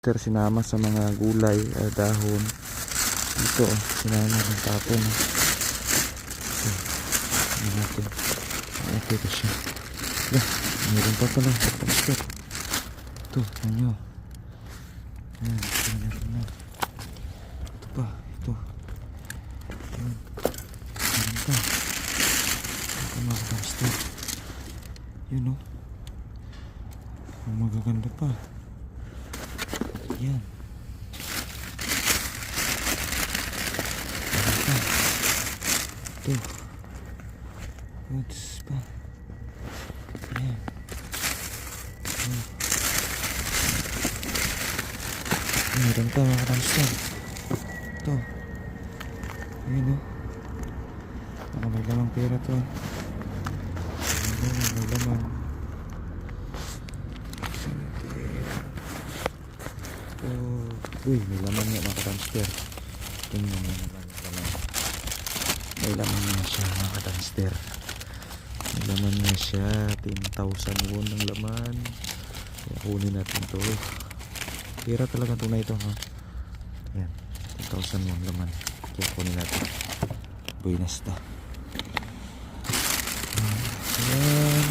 Sinama sa mga gulay, dahon. Ito, sinama ng tapon. Natin. Okay ito siya. Mayroon pa pala. Ito, ano. Ayan, na. Ito pa, ito. Ayan. Meron pa. Ito mga hamster. Yun o. Ang magaganda pa. Ayan. Meron pa. Ito. What's pa? Ayan. Meron pa mga hamster. Ito. Ayan o. Baka may lamang pera to. Ayan, may lamang. Uy, may laman nga mga hamster. Tingnan mo naman yung laman. May laman nga siya mga hamster. May laman nga siya. 10,000 won ng laman. Kaya kunin natin to. Pira talaga ito na ito ha. Ayan, 10,000 won laman. Kaya kunin natin. Buenas ta. Ayan.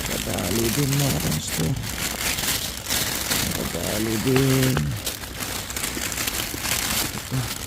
Kadali din mga hamster. Kadali din. Ito.